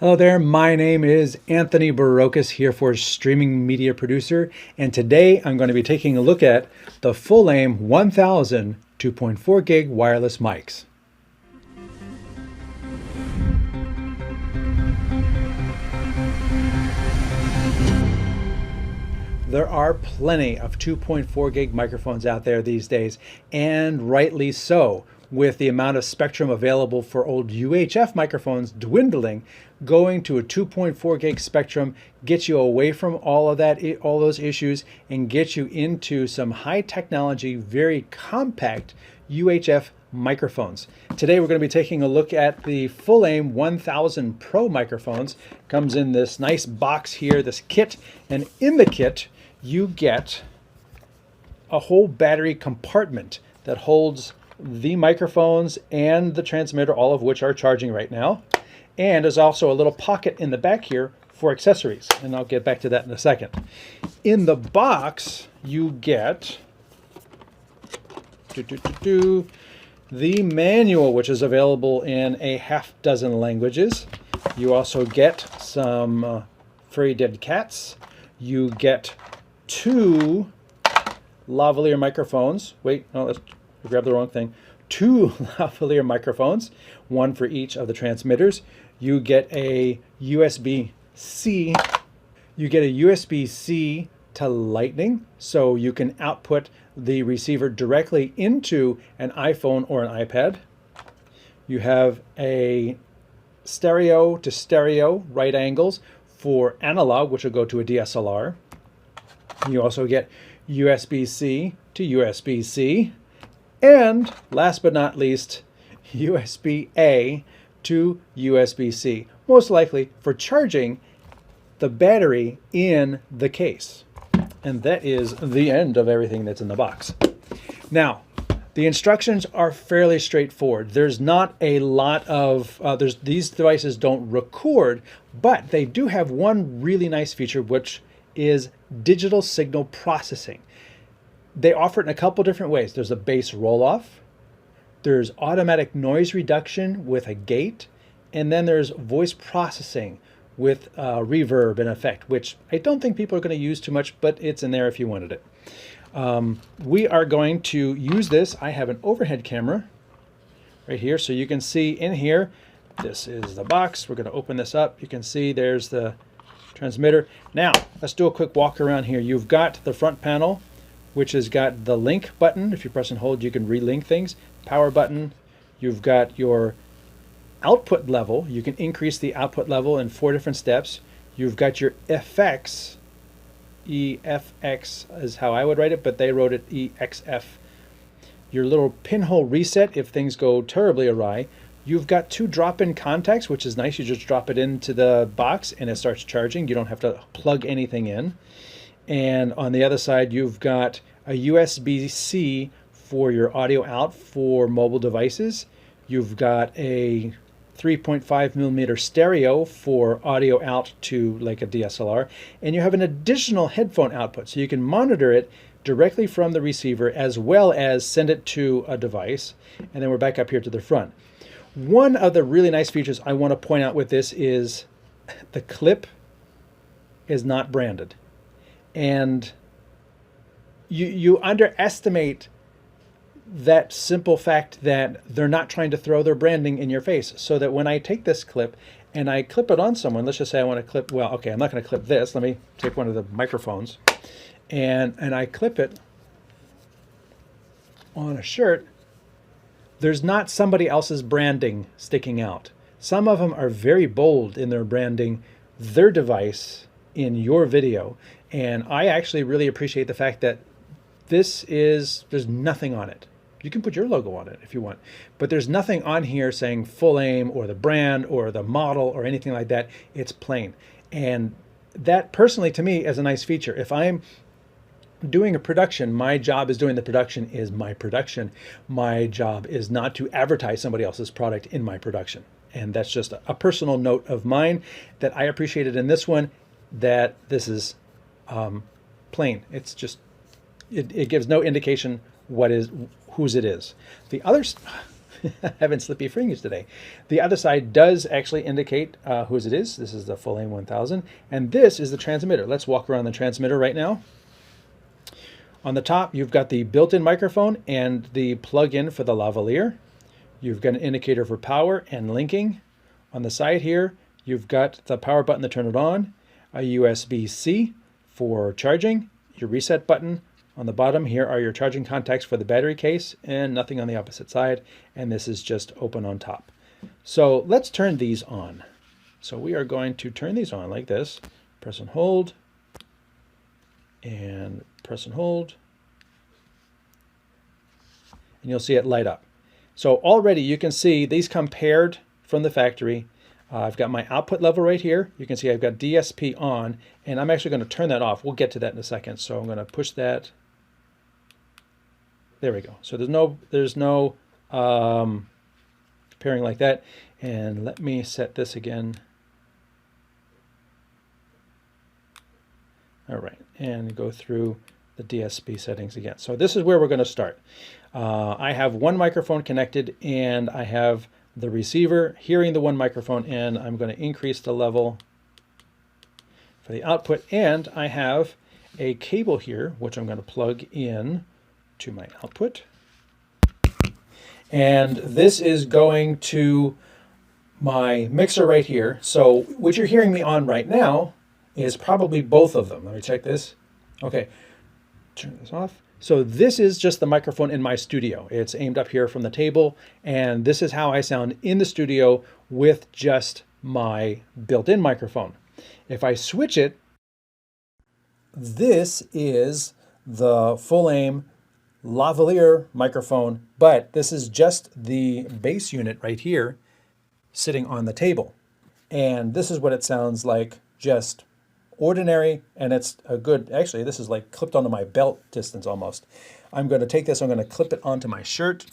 Hello there, my name is Anthony Barocas here for Streaming Media Producer, and today I'm going to be taking a look at the Fulaim 1000 2.4 gig wireless mics. There are plenty of 2.4 gig microphones out there these days, and rightly so. With the amount of spectrum available for old UHF microphones dwindling, going to a 2.4 gig spectrum gets you away from all of that, all those issues, and gets you into some high technology, very compact UHF microphones. Today we're going to be taking a look at the Fulaim 1000 Pro microphones. Comes in this nice box here, this kit, and in the kit you get a whole battery compartment that holds the microphones and the transmitter, all of which are charging right now. And there's also a little pocket in the back here for accessories, and I'll get back to that in a second. In the box, you get the manual, which is available in a half dozen languages. You also get some furry dead cats. You get two lavalier microphones. Wait, no, let's grab the wrong thing. Two lavalier microphones, one for each of the transmitters. You get a USB-C. You get a USB-C to Lightning, so you can output the receiver directly into an iPhone or an iPad. You have a stereo to stereo right angles for analog, which will go to a DSLR. You also get USB-C to USB-C. And last but not least, USB-A to USB-C, most likely for charging the battery in the case. And that is the end of everything that's in the box. Now, the instructions are fairly straightforward. There's not a lot of, these devices don't record, but they do have one really nice feature, which is digital signal processing. They offer it in a couple different ways. There's a bass roll-off, there's automatic noise reduction with a gate, and then there's voice processing with reverb and effect, which I don't think people are going to use too much, but it's in there if you wanted it. We are going to use this. I have an overhead camera right here, so you can see in here, this is the box. We're going to open this up. You can see there's the transmitter. Now, let's do a quick walk around here. You've got the front panel, which has got the link button. If you press and hold, you can relink things. Power button. You've got your output level. You can increase the output level in 4 different steps. You've got your FX. EFX is how I would write it, but they wrote it EXF. Your little pinhole reset if things go terribly awry. You've got 2 drop-in contacts, which is nice. You just drop it into the box and it starts charging. You don't have to plug anything in. And on the other side, you've got a USB-C for your audio out for mobile devices. You've got a 3.5 millimeter stereo for audio out to like a DSLR. And you have an additional headphone output, so you can monitor it directly from the receiver as well as send it to a device. And then we're back up here to the front. One of the really nice features I want to point out with this is the clip is not branded. And you underestimate that simple fact that they're not trying to throw their branding in your face. So that when I take this clip and I clip it on someone, let's just say I want to clip, well, okay, I'm not going to clip this. Let me take one of the microphones and I clip it on a shirt. There's not somebody else's branding sticking out. Some of them are very bold in their branding their device in your video. And I actually really appreciate the fact that there's nothing on it. You can put your logo on it if you want, but there's nothing on here saying Fulaim or the brand or the model or anything like that. It's plain. And that personally to me is a nice feature. If I'm doing a production, my job is doing the production is my production. My job is not to advertise somebody else's product in my production. And that's just a personal note of mine that I appreciated in this one, that this is plain. It's just, it gives no indication whose it is. The other, Having slippy fingers today. The other side does actually indicate whose it is. This is the Fulaim 1000, and this is the transmitter. Let's walk around the transmitter right now. On the top, you've got the built-in microphone and the plug-in for the lavalier. You've got an indicator for power and linking. On the side here, you've got the power button to turn it on, a USB-C for charging, your reset button. On the bottom here are your charging contacts for the battery case, and nothing on the opposite side, and this is just open on top. So let's turn these on. So we are going to turn these on like this. Press and hold, and press and hold, and you'll see it light up. So already you can see these come paired from the factory. I've got my output level right here. You can see I've got DSP on, and I'm actually going to turn that off. We'll get to that in a second. So I'm going to push that. There we go. So there's no pairing like that. And let me set this again. All right, and go through the DSP settings again. So this is where we're going to start. I have one microphone connected, and I have the receiver hearing the one microphone, and I'm going to increase the level for the output. And I have a cable here, which I'm going to plug in to my output. And this is going to my mixer right here. So what you're hearing me on right now is probably both of them. Let me check this. Okay, turn this off. So this is just the microphone in my studio. It's aimed up here from the table, and this is how I sound in the studio with just my built-in microphone. If I switch it, this is the Fulaim lavalier microphone, but this is just the bass unit right here sitting on the table. And this is what it sounds like, just ordinary, and it's a good, actually this is like clipped onto my belt distance almost. I'm going to take this, I'm going to clip it onto my shirt.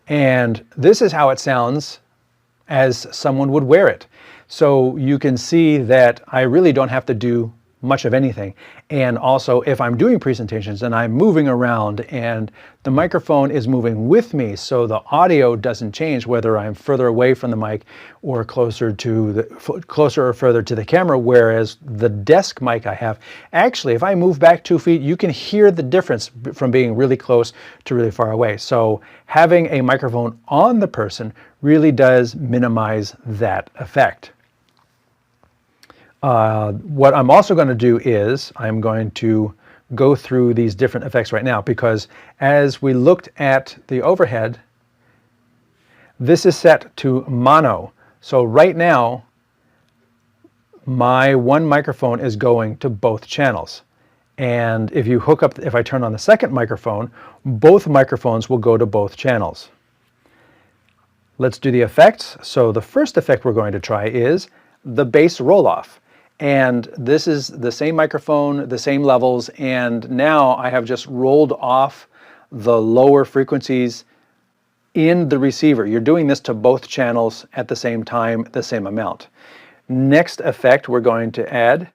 And this is how it sounds as someone would wear it. So you can see that I really don't have to do much of anything. And also, if I'm doing presentations and I'm moving around and the microphone is moving with me, so the audio doesn't change whether I'm further away from the mic or closer or further to the camera, whereas the desk mic I have, actually, if I move back 2 feet, you can hear the difference from being really close to really far away. So having a microphone on the person really does minimize that effect. What I'm also going to do is I'm going to go through these different effects right now, because as we looked at the overhead, this is set to mono. So right now, my one microphone is going to both channels. And if I turn on the second microphone, both microphones will go to both channels. Let's do the effects. So the first effect we're going to try is the bass roll-off. And this is the same microphone, the same levels, and now I have just rolled off the lower frequencies in the receiver. You're doing this to both channels at the same time, the same amount. Next effect we're going to add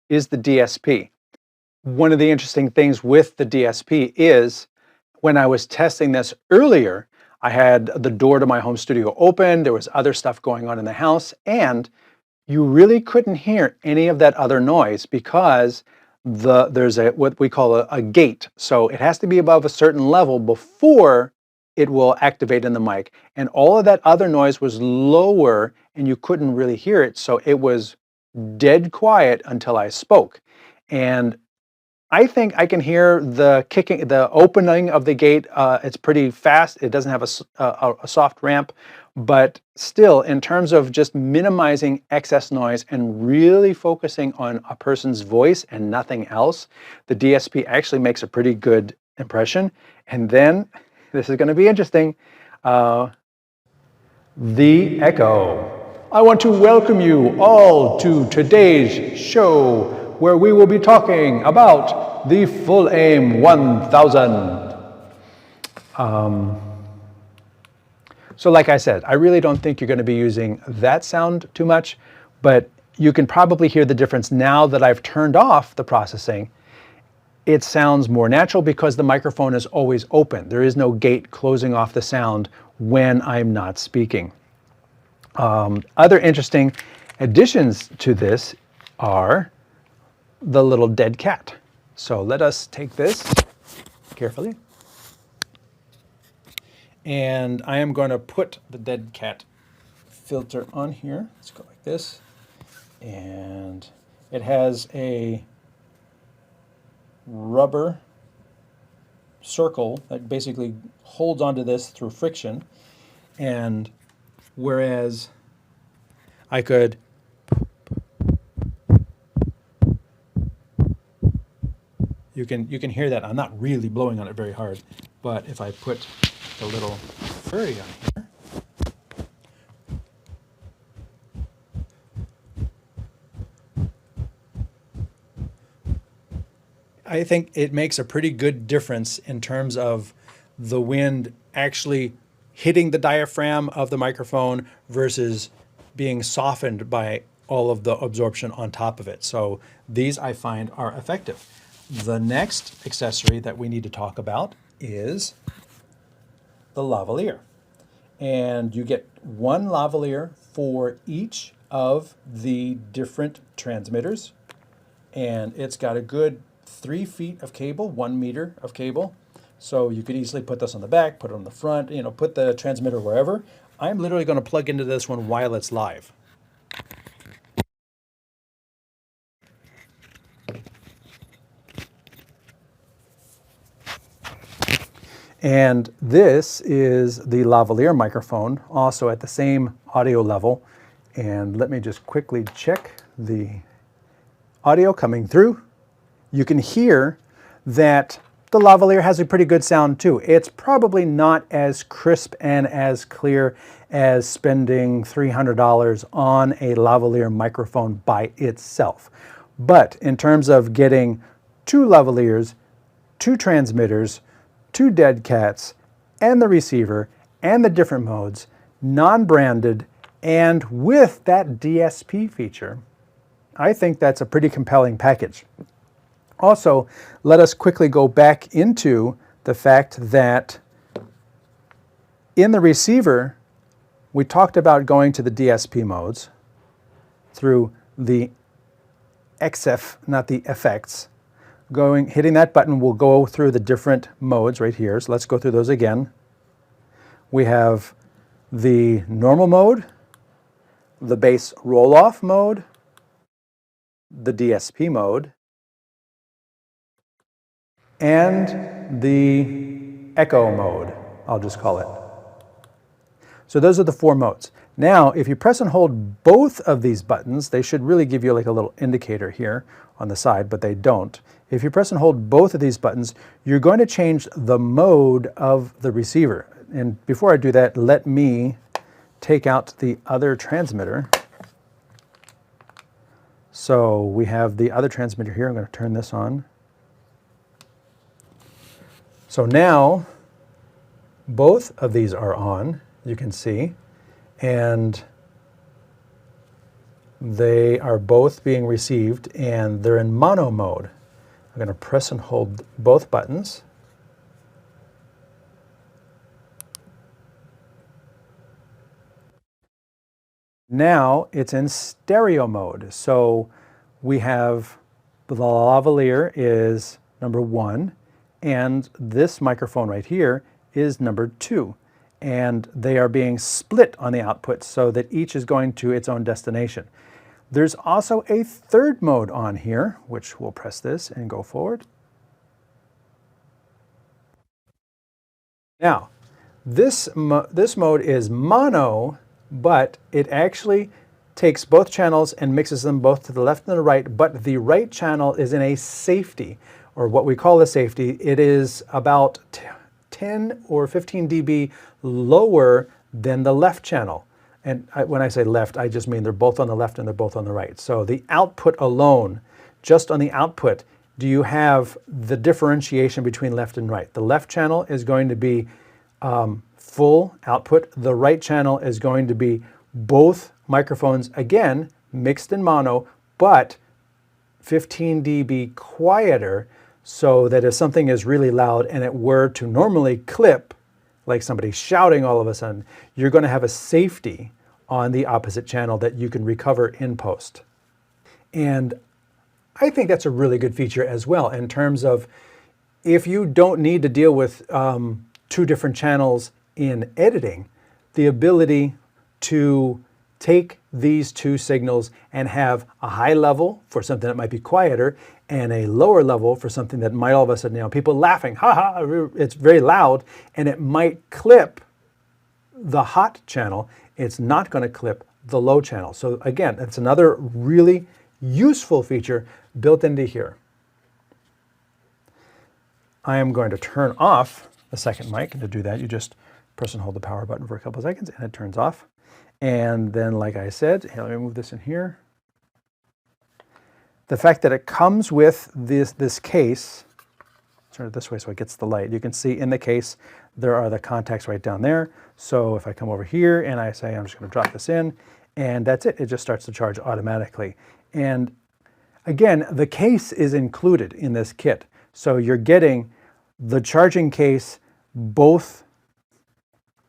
is the DSP. One of the interesting things with the DSP is when I was testing this earlier, I had the door to my home studio open, there was other stuff going on in the house, and you really couldn't hear any of that other noise because there's what we call a gate. So it has to be above a certain level before it will activate in the mic. And all of that other noise was lower and you couldn't really hear it. So it was dead quiet until I spoke. And I think I can hear the opening of the gate. It's pretty fast. It doesn't have a soft ramp. But still, in terms of just minimizing excess noise and really focusing on a person's voice and nothing else, the DSP actually makes a pretty good impression. And then, this is going to be interesting, the echo. I want to welcome you all to today's show, where we will be talking about the Fulaim 1000. So like I said, I really don't think you're going to be using that sound too much, but you can probably hear the difference now that I've turned off the processing it sounds more natural because the microphone is always open. There is no gate closing off the sound when I'm not speaking. Other interesting additions to this are the little dead cat. So let us take this carefully. And I am going to put the dead cat filter on here. Let's go like this. And it has a rubber circle that basically holds onto this through friction. And whereas I could you can hear that I'm not really blowing on it very hard, but if I put the little furry on here, I think it makes a pretty good difference in terms of the wind actually hitting the diaphragm of the microphone versus being softened by all of the absorption on top of it. So these I find are effective. The next accessory that we need to talk about is the lavalier. And you get one lavalier for each of the different transmitters. And it's got a good 3 feet of cable, 1 meter of cable. So you could easily put this on the back, put it on the front, put the transmitter wherever. I'm literally going to plug into this one while it's live. And this is the lavalier microphone, also at the same audio level. And let me just quickly check the audio coming through. You can hear that the lavalier has a pretty good sound too. It's probably not as crisp and as clear as spending $300 on a lavalier microphone by itself. But in terms of getting 2 lavaliers, 2 transmitters, 2 dead cats, and the receiver, and the different modes, non-branded, and with that DSP feature, I think that's a pretty compelling package. Also, let us quickly go back into the fact that in the receiver, we talked about going to the DSP modes through the XF, not the effects. Hitting that button will go through the different modes right here. So let's go through those again. We have the normal mode, the bass roll-off mode, the DSP mode, and the echo mode, I'll just call it. So those are the 4 modes. Now, if you press and hold both of these buttons, they should really give you like a little indicator here on the side, but they don't. If you press and hold both of these buttons, you're going to change the mode of the receiver. And before I do that, let me take out the other transmitter. So we have the other transmitter here. I'm going to turn this on. So now both of these are on, you can see, and they are both being received and they're in mono mode. I'm going to press and hold both buttons. Now it's in stereo mode. So we have the lavalier is number 1, and this microphone right here is number 2. And they are being split on the output so that each is going to its own destination. There's also a 3rd mode on here, which we'll press this and go forward. Now, this mode is mono, but it actually takes both channels and mixes them both to the left and the right, but the right channel is in a safety, or what we call a safety. It is about 10 or 15 dB lower than the left channel. And when I say left, I just mean they're both on the left and they're both on the right. So the output alone, just on the output, do you have the differentiation between left and right? The left channel is going to be full output. The right channel is going to be both microphones, again, mixed in mono, but 15 dB quieter so that if something is really loud and it were to normally clip, like somebody shouting all of a sudden, you're going to have a safety on the opposite channel that you can recover in post. And I think that's a really good feature as well in terms of if you don't need to deal with two different channels in editing, the ability to take these two signals and have a high level for something that might be quieter and a lower level for something that might all of a sudden, you know, people laughing, ha ha, it's very loud, and it might clip the hot channel. It's not going to clip the low channel. So again, it's another really useful feature built into here. I am going to turn off the second mic, and to do that, you just press and hold the power button for a couple of seconds, and it turns off. And then, like I said, here, let me move this in here. The fact that it comes with this case, turn it this way so it gets the light. You can see in the case, there are the contacts right down there. So if I come over here and I say, I'm just going to drop this in, and that's it. It just starts to charge automatically. And again, the case is included in this kit. So you're getting the charging case, both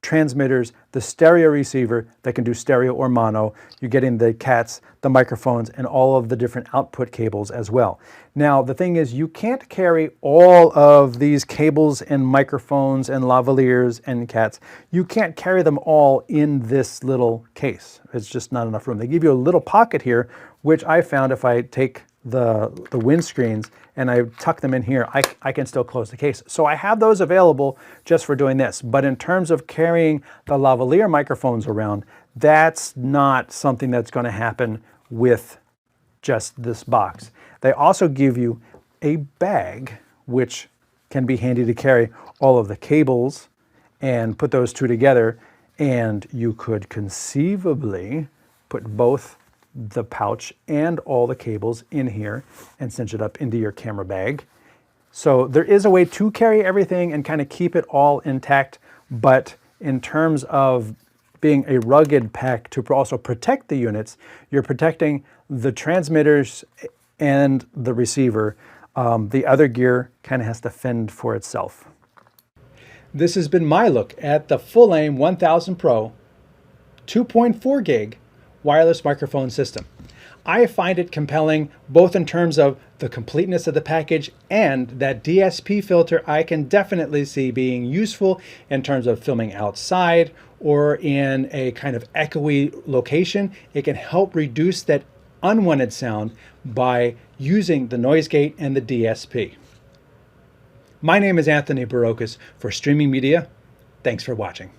transmitters, the stereo receiver that can do stereo or mono. You're getting the cats, the microphones, and all of the different output cables as well. Now, the thing is, you can't carry all of these cables and microphones and lavaliers and cats. You can't carry them all in this little case. It's just not enough room. They give you a little pocket here, which I found if I take the windscreens and I tuck them in here, I can still close the case. So I have those available just for doing this. But in terms of carrying the lavalier microphones around, that's not something that's going to happen with just this box. They also give you a bag, which can be handy to carry all of the cables and put those two together. And you could conceivably put both the pouch and all the cables in here and cinch it up into your camera bag. So there is a way to carry everything and kind of keep it all intact, but in terms of being a rugged pack to also protect the units, you're protecting the transmitters and the receiver. The other gear kind of has to fend for itself. This has been my look at the Fulaim 1000 Pro 2.4 gig wireless microphone system. I find it compelling both in terms of the completeness of the package and that DSP filter. I can definitely see being useful in terms of filming outside or in a kind of echoey location. It can help reduce that unwanted sound by using the noise gate and the DSP. My name is Anthony Barocas for Streaming Media. Thanks for watching.